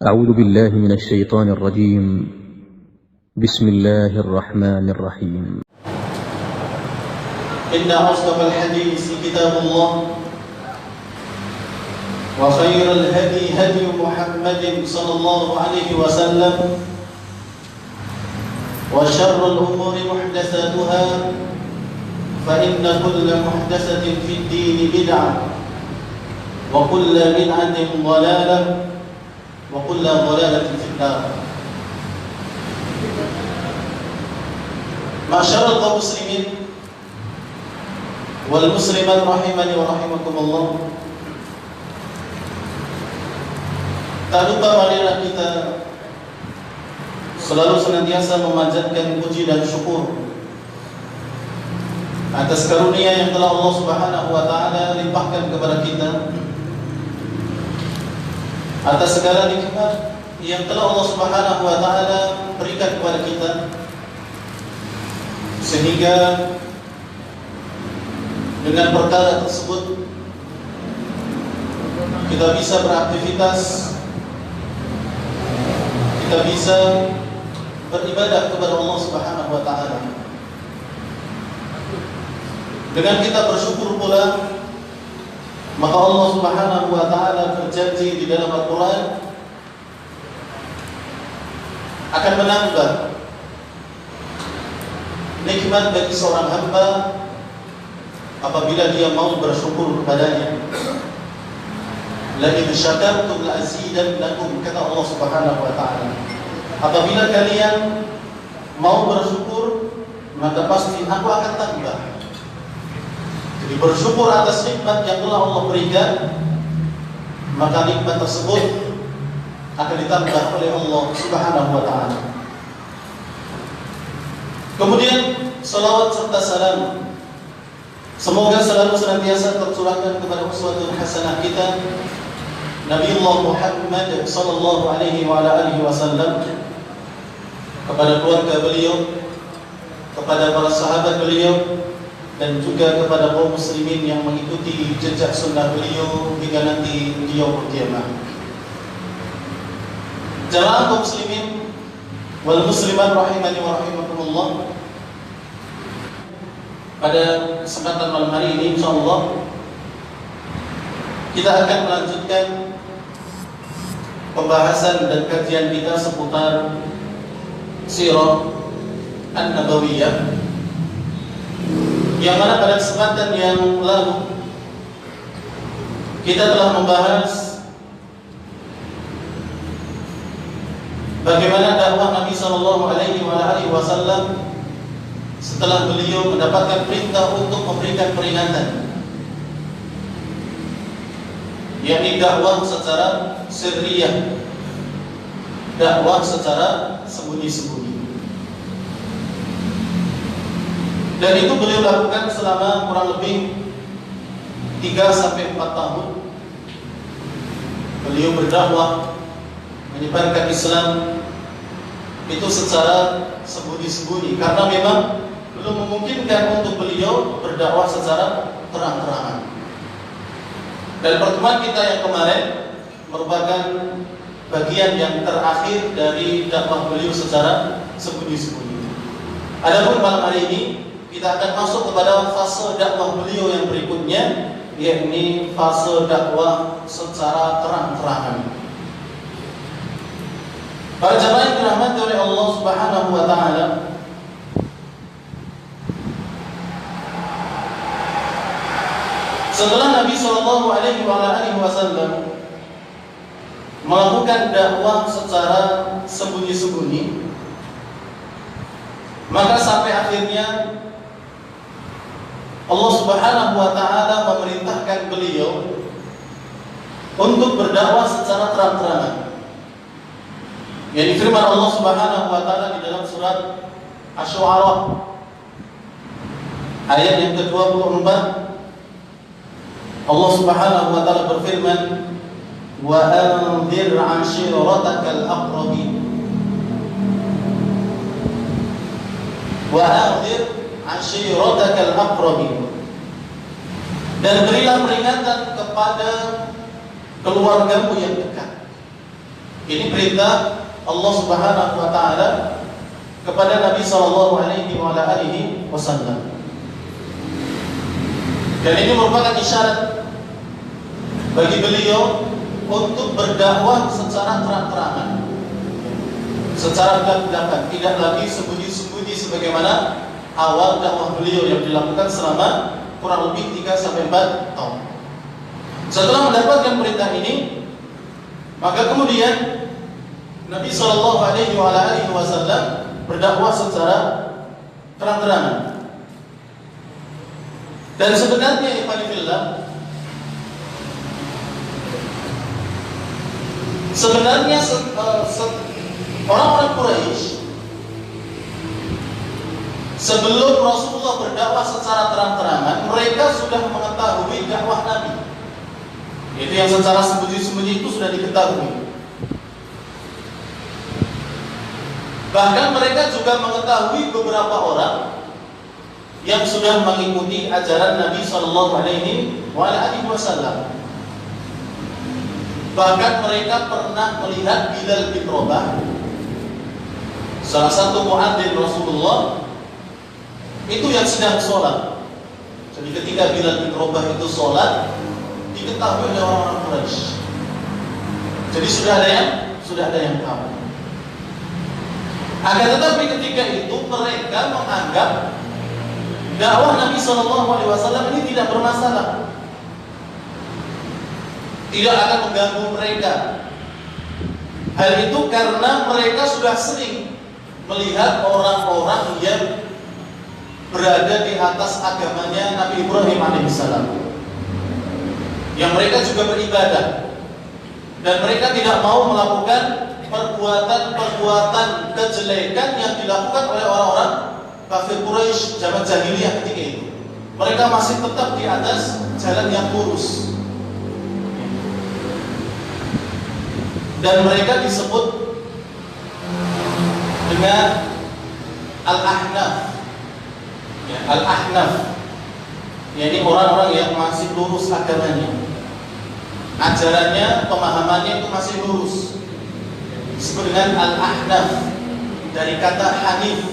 أعوذ بالله من الشيطان الرجيم. بسم الله الرحمن الرحيم. إن أصدق الحديث كتاب الله، وخير الهدي هدي محمد صلى الله عليه وسلم، وشر الأمور محدثاتها، فإن كل محدثة في الدين بدعة، وكل بدعة ضلالة، وكل ضلالة في النار. Masyarul kaum muslimin wal muslimat rahimani wa rahimakumullah. Tak lupa marilah kita selalu senantiasa memanjatkan puji dan syukur atas karunia yang telah Allah Subhanahu wa taala limpahkan kepada kita, atas segala nikmat yang telah Allah Subhanahu wa taala berikan kepada kita, sehingga dengan perkara tersebut kita bisa beraktivitas, kita bisa beribadah kepada Allah Subhanahu wa taala. Dengan kita bersyukur pula, maka Allah Subhanahu wa taala berjanji di dalam Al-Qur'an akan menambah nikmat bagi seorang hamba apabila dia mau bersyukur kepadanya. La in syakartum la azidannakum, kata Allah Subhanahu wa taala. Apabila kalian mau bersyukur, maka pasti aku akan tambah. Jadi bersyukur atas nikmat yang telah Allah berikan, maka nikmat tersebut akan ditambah oleh Allah Subhanahu wa taala. Kemudian salawat serta salam semoga selalu senantiasa tercurahkan kepada uswatun hasanah kita Nabiullah Muhammad sallallahu alaihi wa ala alihi wasallam, kepada keluarga beliau, kepada para sahabat beliau, dan juga kepada kaum muslimin yang mengikuti jejak sunnah beliau hingga nanti beliau berkiamat. Jamaah kaum muslimin wal muslimat rahimani wa rahimakumullah. Pada kesempatan malam hari ini insyaallah kita akan melanjutkan pembahasan dan kajian kita seputar sirah an-nabawiyah, yang mana pada kesempatan yang lalu kita telah membahas bagaimana dakwah Nabi sallallahu alaihi wasallam setelah beliau mendapatkan perintah untuk memberikan peringatan, yakni dakwah secara sirriyah, dakwah secara sembunyi-sembunyi. Dan itu beliau lakukan selama kurang lebih 3-4 tahun. Beliau berdakwah, menyebarkan Islam itu secara sembunyi-sembunyi, karena memang belum memungkinkan untuk beliau berdakwah secara terang-terangan. Dan pertemuan kita yang kemarin merupakan bagian yang terakhir dari dakwah beliau secara sembunyi-sembunyi. Adapun malam hari ini kita akan masuk kepada fase dakwah beliau yang berikutnya, yakni fase dakwah secara terang-terangan. Para jamaah yang dirahmati oleh Allah Subhanahu wa taala, setelah Nabi sallallahu alaihi wasallam melakukan dakwah secara sembunyi-sembunyi, maka sampai akhirnya Allah Subhanahu wa taala memerintahkan beliau untuk berdakwah secara terang-terangan. Yang firman Allah Subhanahu wa taala di dalam surat Asy-Syu'ara ayat yang ke-24, Allah Subhanahu wa taala berfirman, "Wa anzir 'ashiratakal aqrabin." Wa anzir 'ashiratakal aqrabin. Dan berilah peringatan kepada keluargamu yang dekat. Ini perintah Allah Subhanahu wa taala kepada Nabi sallallahu alaihi wasallam. Dan ini merupakan isyarat bagi beliau untuk berdakwah secara terang-terangan, secara belak-belakan, tidak lagi sembunyi-sembunyi sebagaimana awal dakwah beliau yang dilakukan selama kurang lebih 3-4 tahun. Setelah mendapatkan perintah ini, maka kemudian Nabi sallallahu alaihi wasallam berdakwah secara terang-terangan. Dan sebenarnya ikhwanillah, orang-orang Quraisy sebelum Rasulullah berdakwah secara terang-terangan, mereka sudah mengetahui dakwah Nabi. Itu yang secara sembunyi-sembunyi itu sudah diketahui. Bahkan mereka juga mengetahui beberapa orang yang sudah mengikuti ajaran Nabi Shallallahu Alaihi Wasallam. Bahkan mereka pernah melihat Bilal bin Rabah, salah satu muadzin Rasulullah, itu yang sedang sholat. Jadi ketika Bilal bin Rabah itu sholat, diketahui oleh orang-orang Quraisy. Jadi sudah ada yang tahu. Akan tetapi ketika itu mereka menganggap dakwah Nabi SAW ini tidak bermasalah, tidak akan mengganggu mereka. Hal itu karena mereka sudah sering melihat orang-orang yang berada di atas agamanya Nabi Ibrahim alaihissalam, yang mereka juga beribadah, dan mereka tidak mau melakukan perbuatan kejelekan yang dilakukan oleh orang-orang kafir Quraisy zaman jahiliyah ketika itu. Mereka masih tetap di atas jalan yang lurus, dan mereka disebut dengan Al-Ahnaf. Ya, Al-Ahnaf, yakni orang-orang yang masih lurus agamanya, ajarannya, pemahamannya itu masih lurus. Disebut dengan Al-Ahnaf dari kata Hanif.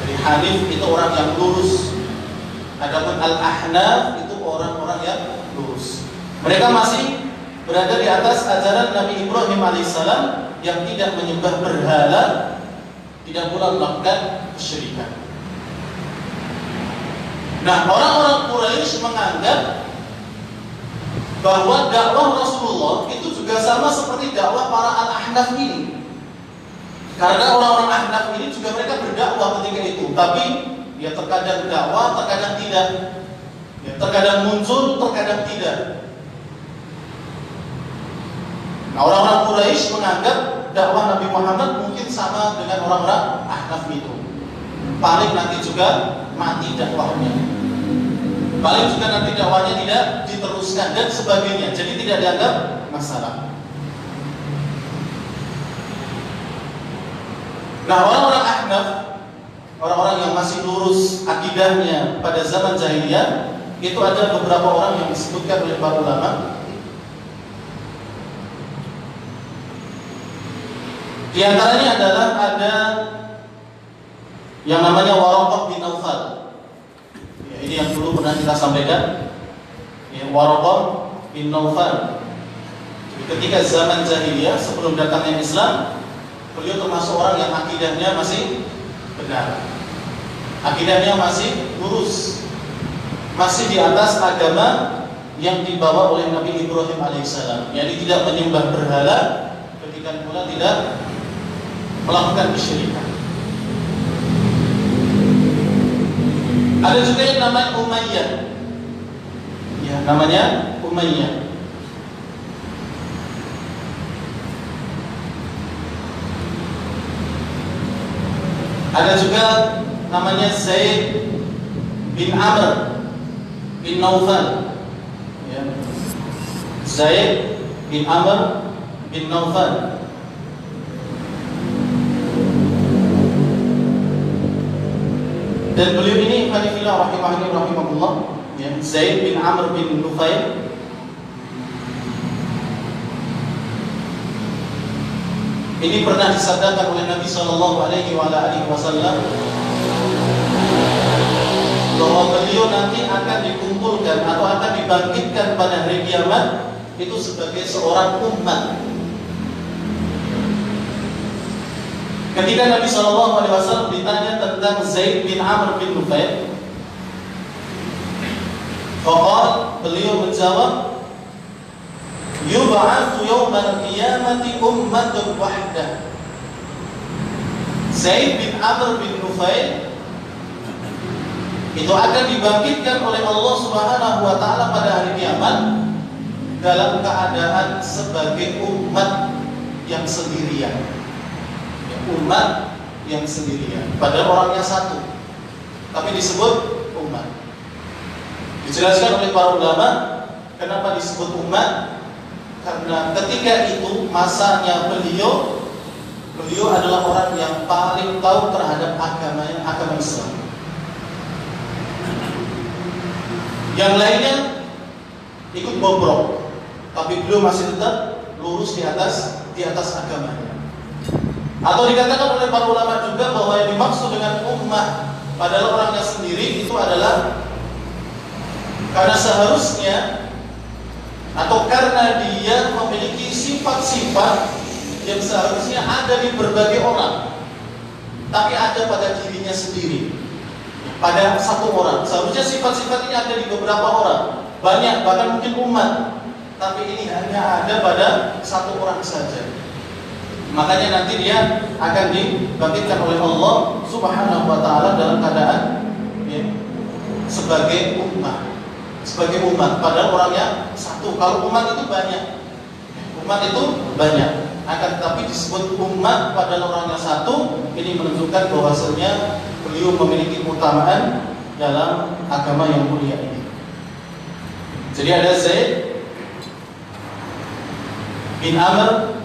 Dari Hanif itu orang yang lurus. Adapun Al-Ahnaf itu orang-orang yang lurus. Mereka masih berada di atas ajaran Nabi Ibrahim alaihissalam yang tidak menyembah berhala, tidak pula melakukan kesyirikan. Nah, orang-orang Quraisy menganggap bahwa dakwah Rasulullah itu juga sama seperti dakwah para Al-Ahnaf ini. Karena orang-orang Ahnaf ini juga mereka berdakwah ketika itu, tapi ya terkadang dakwah, terkadang tidak. Ya, terkadang muncul, terkadang tidak. Nah, orang-orang Quraisy menganggap dakwah Nabi Muhammad mungkin sama dengan orang-orang Ahnaf itu. Paling nanti juga mati dakwahnya, paling juga nanti dakwahnya tidak diteruskan dan sebagainya. Jadi tidak dianggap masalah. Nah, orang-orang Ahnaf, orang-orang yang masih lurus akidahnya pada zaman jahiliyah, itu ada beberapa orang yang disebutkan oleh para ulama. Di antaranya adalah ada yang namanya Waraqah bin Nawfal. Ya, ini yang dulu pernah kita sampaikan. Ya, Waraqah bin Nawfal. Ketika zaman jahiliyah sebelum datangnya Islam, beliau termasuk orang yang akidahnya masih benar, akidahnya masih lurus, masih di atas agama yang dibawa oleh Nabi Ibrahim alaihissalam, yakni tidak menyembah berhala, ketika pula tidak melakukan kesyirikan. Ada juga yang namanya Umayyah. Ya, namanya Umayyah. Ada juga namanya Zaid bin Amr bin Nawfal. Ya. Zaid bin Amr bin Nawfal. Dan beliau ini Hanifillah rahimahullah, ya, Zaid bin Amr bin Nufail. Ini pernah disabdakan oleh Nabi Shallallahu Alaihi Wasallam bahwa beliau nanti akan dikumpulkan atau akan dibangkitkan pada hari kiamat itu sebagai seorang umat. Ketika Nabi Shallallahu Alaihi Wasallam ditanya tentang Zaid bin Amr bin Nufail, beliau menjawab, yub'atsu yaumal qiyamati ummatun wahdah. Zaid bin Amr bin Nufail itu akan dibangkitkan oleh Allah Subhanahu wa taala pada hari kiamat dalam keadaan sebagai umat yang sendirian. Umat yang sendirian, padahal orangnya satu, tapi disebut umat. Dijelaskan oleh para ulama kenapa disebut umat, karena ketika itu masanya beliau adalah orang yang paling tahu terhadap agama Islam. Yang lainnya ikut bobrok, tapi beliau masih tetap lurus di atas agamanya. Atau dikatakan oleh para ulama juga bahwa yang dimaksud dengan ummah padahal orangnya sendiri itu adalah karena seharusnya atau karena dia memiliki sifat-sifat yang seharusnya ada di berbagai orang, tapi ada pada dirinya sendiri, pada satu orang. Seharusnya sifat-sifat ini ada di beberapa orang, banyak, bahkan mungkin umat, tapi ini hanya ada pada satu orang saja. Makanya nanti dia akan dibangkitkan oleh Allah Subhanahu wa taala dalam keadaan sebagai umat. Sebagai umat, padahal orangnya satu. Kalau umat itu banyak. Umat itu banyak. Akan tetapi disebut umat padahal orangnya satu. Ini menunjukkan bahwasanya beliau memiliki keutamaan dalam agama yang mulia ini. Jadi ada Zaid bin Amr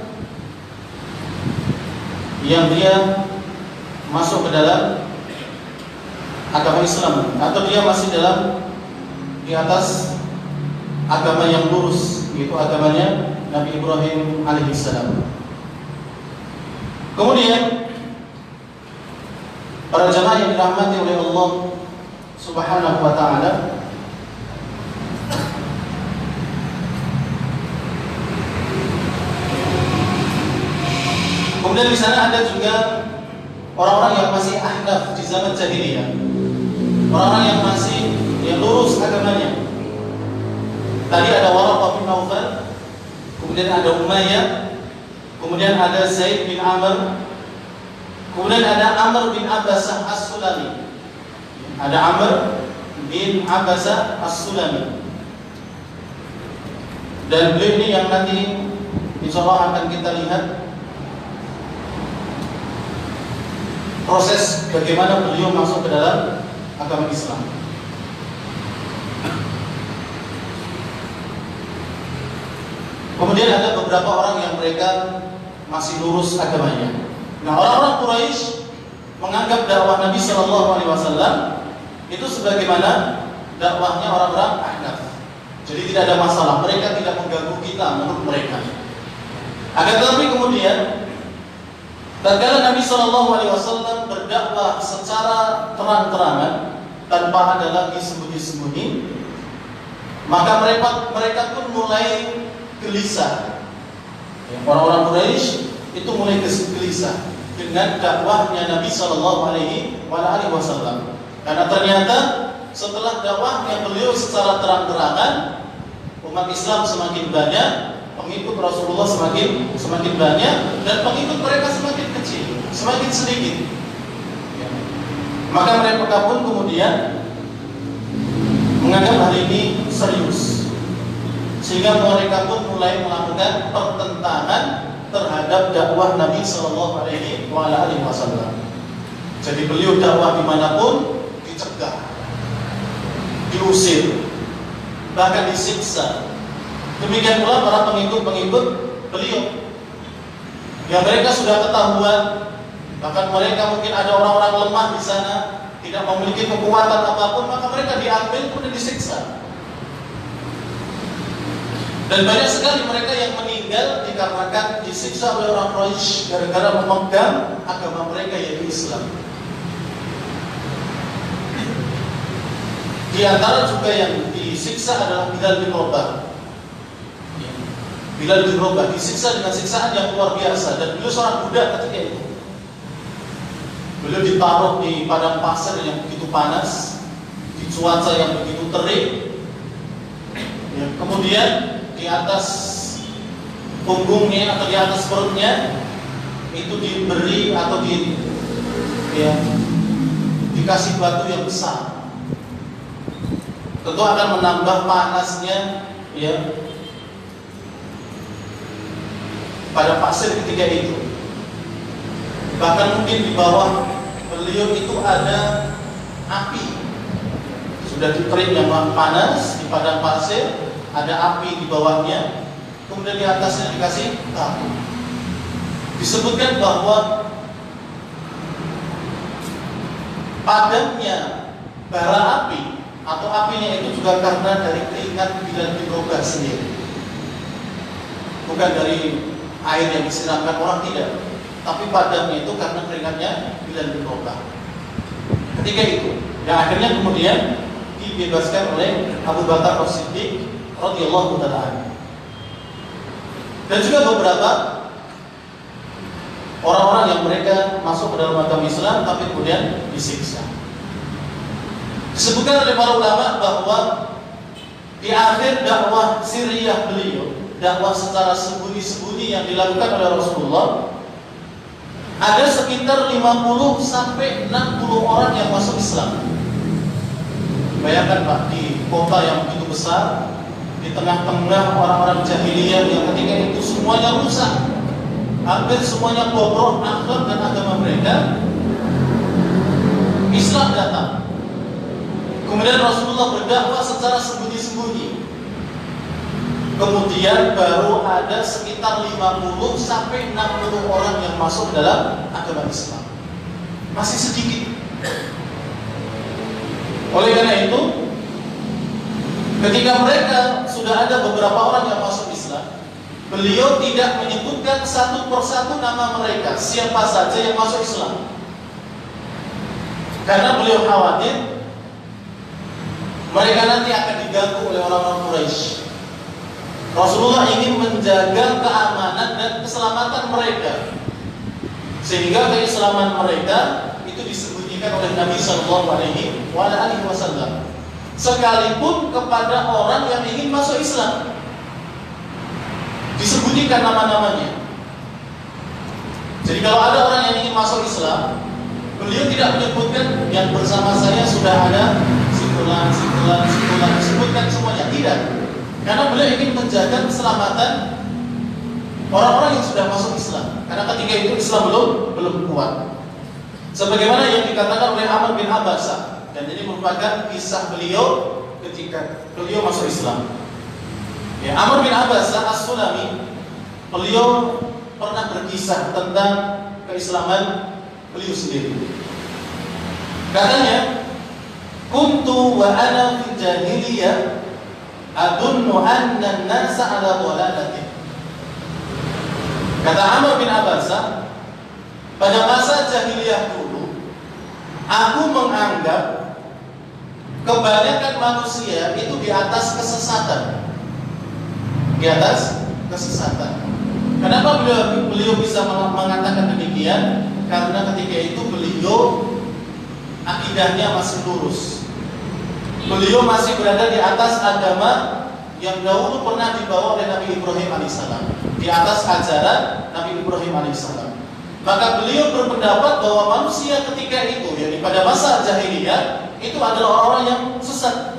yang dia masuk ke dalam agama Islam, atau dia masih di atas agama yang lurus, yaitu agamanya Nabi Ibrahim alaihissalam. Kemudian para jamaah yang dirahmati oleh Allah Subhanahu wa taala, kemudian di sana ada juga orang-orang yang masih ahnaf di zaman jahiliyah, orang-orang yang masih lurus agamanya. Tadi ada Waraqah bin Naufal, kemudian ada Umayyah, kemudian ada Zaid bin Amr, kemudian ada Amr bin Abbasah As-Sulami. Ada Amr bin Abbasah As-Sulami. Dan beliau ini yang nanti insyaallah akan kita lihat proses bagaimana beliau masuk ke dalam agama Islam. Kemudian ada beberapa orang yang mereka masih lurus agamanya. Nah, orang-orang Quraisy menganggap dakwah Nabi Shallallahu Alaihi Wasallam itu sebagaimana dakwahnya orang-orang Ahnaf. Jadi tidak ada masalah, mereka tidak mengganggu kita menurut mereka. Akan tetapi kemudian tatkala Nabi Shallallahu Alaihi Wasallam berdakwah secara terang-terangan tanpa ada lagi sembunyi-sembunyi, maka mereka pun mulai gelisah. Orang-orang Quraisy itu mulai gelisah dengan dakwahnya Nabi Shallallahu Alaihi Wasallam, karena ternyata setelah dakwahnya beliau secara terang-terangan, umat Islam semakin banyak, pengikut Rasulullah semakin banyak, dan pengikut mereka semakin kecil, semakin sedikit. Maka mereka pun kemudian menganggap hal ini serius, sehingga mereka pun mulai melakukan pertentangan terhadap dakwah Nabi Shallallahu Alaihi Wasallam. Jadi beliau dakwah dimanapun dicegah, diusir, bahkan disiksa. Demikian pula para pengikut beliau, yang mereka sudah ketahuan, bahkan mereka mungkin ada orang-orang lemah di sana, tidak memiliki kekuatan apapun, maka mereka diambil kemudian disiksa. Dan banyak sekali mereka yang meninggal dikarenakan disiksa oleh orang Quraisy gara-gara memegang agama mereka yaitu Islam. Di antara juga yang disiksa adalah Bilal bin Rabah. Bilal bin Rabah disiksa dengan siksaan yang luar biasa, dan beliau seorang budak ketika itu. Beliau ditaruh di padang pasir yang begitu panas, di cuaca yang begitu terik. Kemudian di atas punggungnya atau di atas perutnya itu diberi atau dikasih batu yang besar. Tentu akan menambah panasnya pada pasir ketika itu. Bahkan mungkin di bawah beliau itu ada api. Sudah diterik yang panas di padang pasir, ada api di bawahnya, kemudian di atasnya dikasih batu. Disebutkan bahwa padamnya bara api atau apinya itu juga karena dari keringat Bilal bin Rabah sendiri, bukan dari air yang disiramkan orang, tidak, tapi padamnya itu karena keringatnya Bilal bin Rabah. Ketika itu, yang akhirnya kemudian dibebaskan oleh Abu Bakar As-Siddiq radhiyallahu ta'ala. Dan juga beberapa orang-orang yang mereka masuk ke dalam agama Islam tapi kemudian disiksa. Disebutkan oleh para ulama bahwa di akhir dakwah Siriyah beliau, dakwah secara sembunyi-sembunyi yang dilakukan oleh Rasulullah, ada sekitar 50 sampai 60 orang yang masuk Islam. Bayangkan Pak, di kota yang begitu besar, di tengah-tengah orang-orang jahiliyah yang ketika itu semuanya rusak, hampir semuanya bobrok akhlak dan agama mereka, Islam datang. Kemudian Rasulullah berdakwah secara sembunyi-sembunyi. Kemudian baru ada sekitar 50 sampai 60 orang yang masuk dalam agama Islam. Masih sedikit. Oleh karena itu, ketika mereka sudah ada beberapa orang yang masuk Islam, beliau tidak menyebutkan satu persatu nama mereka, siapa saja yang masuk Islam, karena beliau khawatir mereka nanti akan diganggu oleh orang-orang Quraisy. Rasulullah ingin menjaga keamanan dan keselamatan mereka, sehingga keislaman mereka itu disembunyikan oleh Nabi Sallallahu Alaihi Wasallam, sekalipun kepada orang yang ingin masuk Islam disembunyikan nama-namanya. Jadi kalau ada orang yang ingin masuk Islam, beliau tidak menyebutkan yang bersama saya sudah ada sikulan, disebutkan semuanya, tidak. Karena beliau ingin menjaga keselamatan orang-orang yang sudah masuk Islam. Karena ketika itu Islam belum kuat. Sebagaimana yang dikatakan oleh Amr bin Abbasah, dan ini merupakan kisah beliau ketika beliau masuk Islam. Ya, Amr bin Abbasah As-Sulami, beliau pernah berkisah tentang keislaman beliau sendiri. Katanya, kuntu wa ana fil jahiliyah adunnu anna an-nasa ala dhalalatin. Kata Amr bin Abbasah, pada masa jahiliyah dulu, aku menganggap kebanyakan manusia itu di atas kesesatan. Di atas kesesatan. Kenapa beliau bisa mengatakan demikian? Karena ketika itu beliau akidahnya masih lurus. Beliau masih berada di atas agama yang dahulu pernah dibawa oleh Nabi Ibrahim alaihissalam, di atas ajaran Nabi Ibrahim alaihissalam. Maka beliau berpendapat bahwa manusia ketika itu, yakni pada masa jahiliyah, itu adalah orang yang sesat.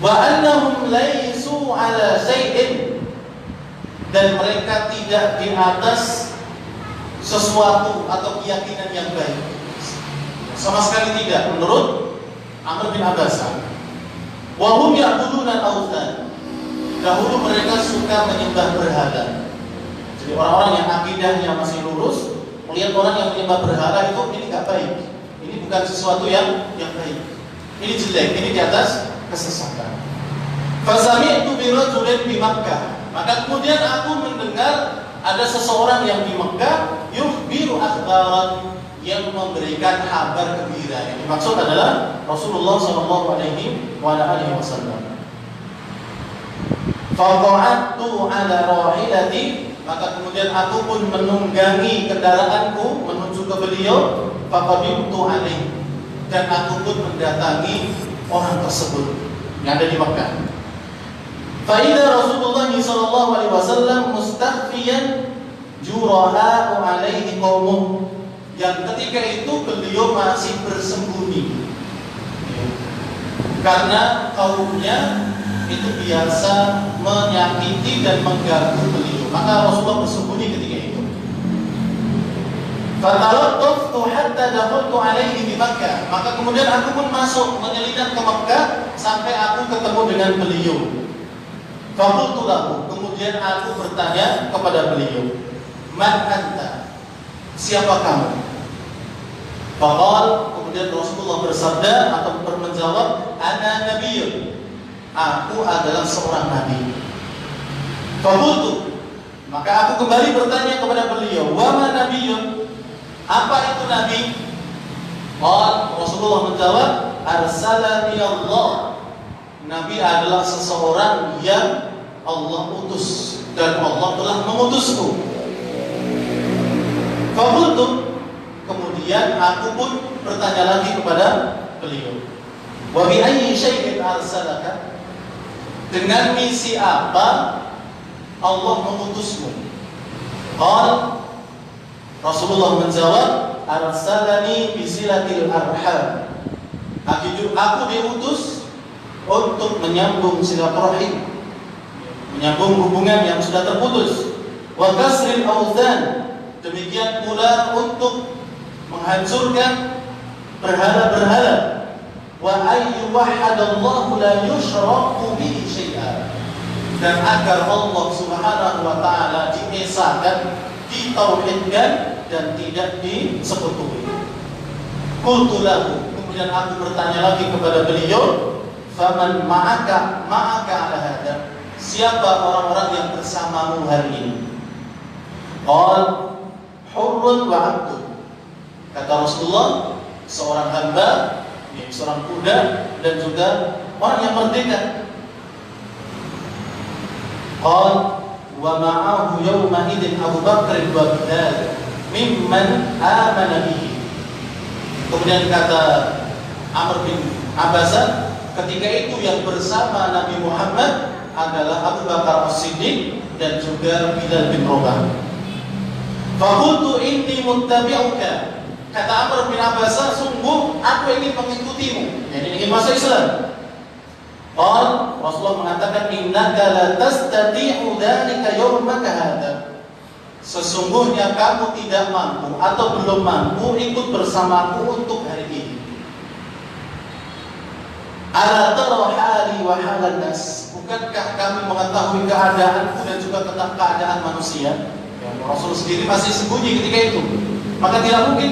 Wa annahum laisu ala syai'in, dan mereka tidak di atas sesuatu atau keyakinan yang baik. Sama sekali tidak, menurut Amr bin Abbasah. Wa hum ya'buduna al-awthan. Dahulu mereka suka menyembah berhala. Jadi orang-orang yang akidahnya masih lurus melihat orang yang menyembah berhala itu ini nggak baik. Ini bukan sesuatu yang baik. Ini jelek, ini di atas kesesatan. Fasami'tu bi rajulin bi Makkah. Maka kemudian aku mendengar ada seseorang yang di Makkah yukhbiru akhbaran, yang memberikan kabar gembira. Yang dimaksud adalah Rasulullah sallallahu alaihi wasallam. Faqa'adtu ala rahilati, maka kemudian aku pun menunggangi kendaraanku menuju ke beliau. Faqadimtu alaihi, dan aku pun mendatangi orang tersebut yang ada di Makkah. Fa idza Rasulullah sallallahu alaihi wasallam mustakhfiyan juraha alaihi qaumuh, yang ketika itu beliau masih bersembunyi karena kaumnya itu biasa menyakiti dan mengganggu beliau, maka Rasulullah bersembunyi ketika itu. Fatalaqqaftu hatta dakhaltu alaihi di Makkah, maka kemudian aku pun masuk menyelinap ke Makkah sampai aku ketemu dengan beliau. Faqultu lahu, kemudian aku bertanya kepada beliau, man anta, siapa kamu? Faqal, kemudian Rasulullah bersabda atau menjawab, ana nabiyyun, aku adalah seorang nabi. Faqultu, maka aku kembali bertanya kepada beliau, wa ma nabiyyun, apa itu nabi? Qal, Rasulullah menjawab, arsalani Allah, nabi adalah seseorang yang Allah utus dan Allah telah mengutusku. Faqultu, kemudian aku pun bertanya lagi kepada beliau, wa bi ayyi syai'in arsalaka, dengan misi apa Allah mengutusmu? Qal, Rasulullah menjawab, arsalani bi silatil arham, aku diutus untuk menyambung silaturahim, menyambung hubungan yang sudah terputus. Wa kasril auzan, demikian pula untuk menghancurkan berhala-berhala. Wa ayyuhadallahu la yushraqu bihi syai'an, dan agar Allah Subhanahu wa taala diesakan, ditauhidkan dan tidak disekutukan. Qultu lahu, kemudian aku bertanya lagi kepada beliau, faman ma'aka ala hada, siapa orang-orang yang bersamamu hari ini? Qal, hurrun wa 'abdun, kata Rasulullah, seorang hamba, seorang budak, dan juga orang yang merdeka. Qal, wa ma'ahu yawma idzin Abu Bakr wa Bilal mimman amana bihi. Kemudian kata Amr bin Abbasah, ketika itu yang bersama Nabi Muhammad adalah Abu Bakar As-Siddiq dan juga Bilal bin Rabah. Faqultu inni muttabi'uka, kata Amr bin Abbasah, sungguh aku ingin mengikutimu, yani ingin masuk Islam. Qal, Rasulullah mengatakan, innaka la tastati'u dzalika yawmaka hadza, sesungguhnya kamu tidak mampu atau belum mampu ikut bersamaku untuk hari ini. Ala tara hali wa halan nas, bukankah kami mengetahui keadaanku dan juga tentang keadaan manusia? Ya, Rasul sendiri masih sembunyi ketika itu, maka tidak mungkin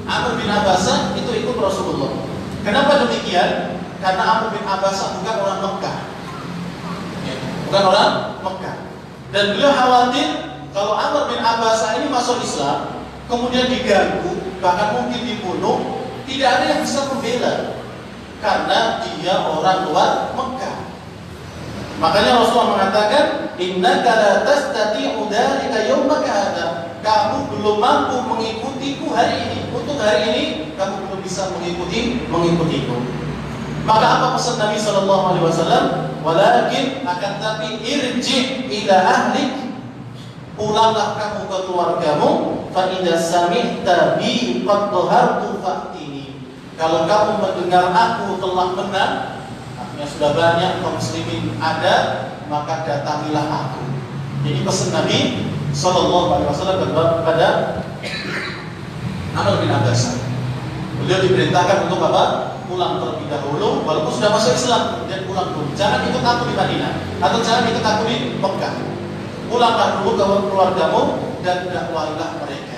Amr bin Abbasah itu ikut Rasulullah. Kenapa demikian? Karena Amr bin Abbasah bukan orang Mekah, ya, bukan orang Mekah, dan beliau khawatir kalau Amr bin Abbasah ini masuk Islam, kemudian diganggu, bahkan mungkin dibunuh, tidak ada yang bisa membela, karena dia orang luar Mekah. Makanya Rasulullah mengatakan, innaka la tastati'u dzalika yawmaka hadza, kamu belum mampu mengikutiku hari ini. Untuk hari ini kamu belum bisa mengikutiku. Maka apa pesan Nabi sallallahu alaihi wasallam? Walakin, akan tapi, irji ila ahlik, pulanglah kamu ke keluargamu. Fa idza sami'ta bi qad dhahartu fa'tini, kalau kamu mendengar aku telah menang, artinya sudah banyak kaum muslimin ada, maka datangilah aku. Jadi pesan Nabi sallallahu alaihi wasallam kepada Amr bin Abbasah. Beliau diperintahkan untuk apa? Pulang terlebih dahulu, walaupun sudah masuk Islam, kemudian pulang dulu. Jangan ikut aku di Madinah, atau jangan ikut aku di Mekah. Pulanglah dulu ke keluargamu dan dakwahilah mereka.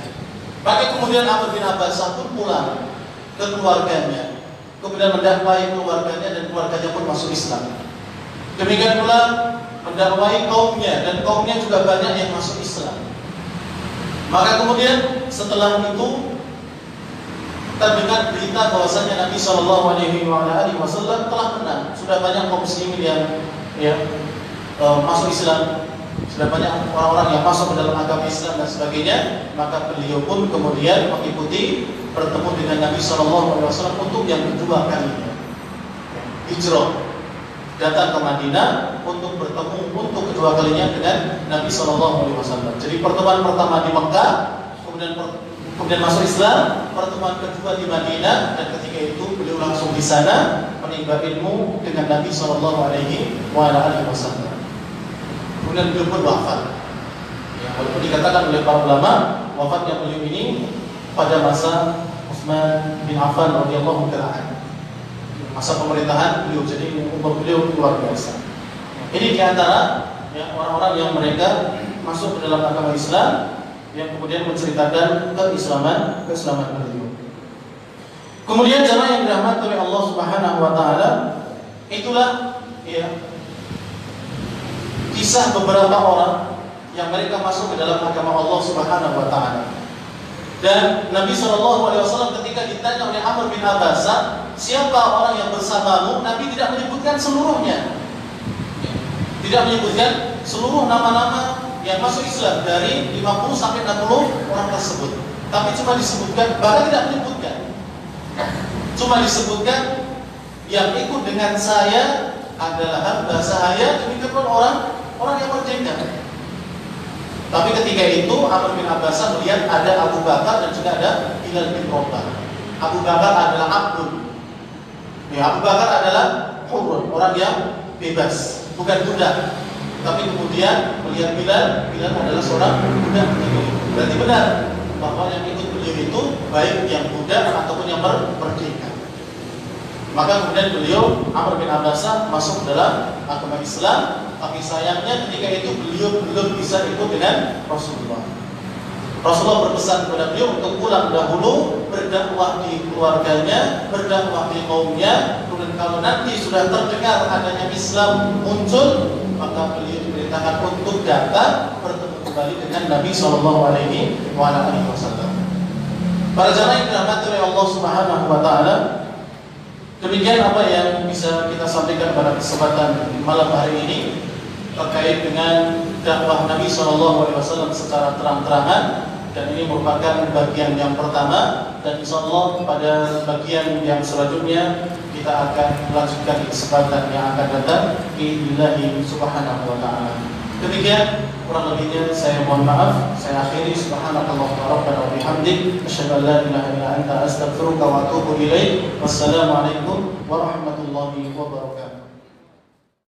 Maka kemudian Amr bin Abbasah pun pulang ke keluarganya, kemudian mendakwahi keluarganya, dan keluarganya pun masuk Islam. Demikian pula mendakwai kaumnya, dan kaumnya juga banyak yang masuk Islam. Maka kemudian setelah itu terdengar berita bahwasanya Nabi Shallallahu Alaihi Wasallam telah menang. Sudah banyak kaum muslimin yang masuk Islam, sudah banyak orang-orang yang masuk ke dalam agama Islam dan sebagainya. Maka beliau pun kemudian mengikuti bertemu dengan Nabi Shallallahu Alaihi Wasallam untuk yang kedua kalinya, hijrah, datang ke Madinah untuk bertemu untuk kedua kalinya dengan Nabi Shallallahu Alaihi Wasallam. Jadi pertemuan pertama di Mekah, kemudian masuk Islam, pertemuan kedua di Madinah, dan ketika itu beliau langsung di sana menimba ilmu dengan Nabi Shallallahu Alaihi Wasallam. Kemudian beliau pun wafat. Ya, walaupun dikatakan oleh para ulama wafatnya beliau ini pada masa Utsman bin Affan radhiyallahu taala, masa pemerintahan beliau. Jadi umur beliau luar biasa. Ini diantara orang-orang yang mereka masuk ke dalam agama Islam, yang kemudian menceritakan keislaman beliau. Kemudian jamaah yang dirahmati oleh Allah Subhanahu wa taala, itulah kisah beberapa orang yang mereka masuk ke dalam agama Allah Subhanahu wa taala. Dan Nabi SAW ketika ditanya oleh Amr bin Abbasa, siapa orang yang bersamamu? Nabi tidak menyebutkan seluruhnya, tidak menyebutkan seluruh nama-nama yang masuk Islam dari 50 sampai 60 orang tersebut. Tapi cuma disebutkan, bahkan tidak menyebutkan, cuma disebutkan yang ikut dengan saya adalah hamba saya, demikian pun orang yang merdeka. Tapi ketika itu Amr bin Abbasa melihat ada Abu Bakar dan juga ada Bilal bin Rabah. Abu Bakar adalah abdul, Abu Bakar adalah hurun, orang yang bebas, bukan budak. Tapi kemudian melihat Bilal adalah seorang budak. Berarti benar bahwa yang ikut beliau itu baik yang budak ataupun yang merdeka. Maka kemudian beliau Amr bin Abbasa masuk dalam agama Islam. Tapi sayangnya ketika itu beliau belum bisa ikut dengan Rasulullah. Rasulullah berpesan kepada beliau untuk pulang dahulu, berdakwah di keluarganya, berdakwah di kaumnya. Kemudian kalau nanti sudah terdengar adanya Islam muncul, maka beliau diperintahkan untuk datang bertemu kembali dengan Nabi Shallallahu Alaihi Wasallam. Para jamaah yang dirahmati oleh Allah Subhanahu Wa Taala, demikian apa yang bisa kita sampaikan pada kesempatan malam hari ini terkait dengan dakwah Nabi SAW secara terang-terangan, dan ini merupakan bagian yang pertama, dan insyaallah pada bagian yang selanjutnya kita akan melanjutkan di kesempatan yang akan datang billahi subhanahu wa ta'ala. Demikian kurang lebihnya, saya mohon maaf. Saya akhiri, subhanakallahumma rabbana wa bihamdik, asyhadu an la ilaha illa anta, astaghfiruka wa atubu ilaik. Wassalamualaikum warahmatullahi wabarakatuh.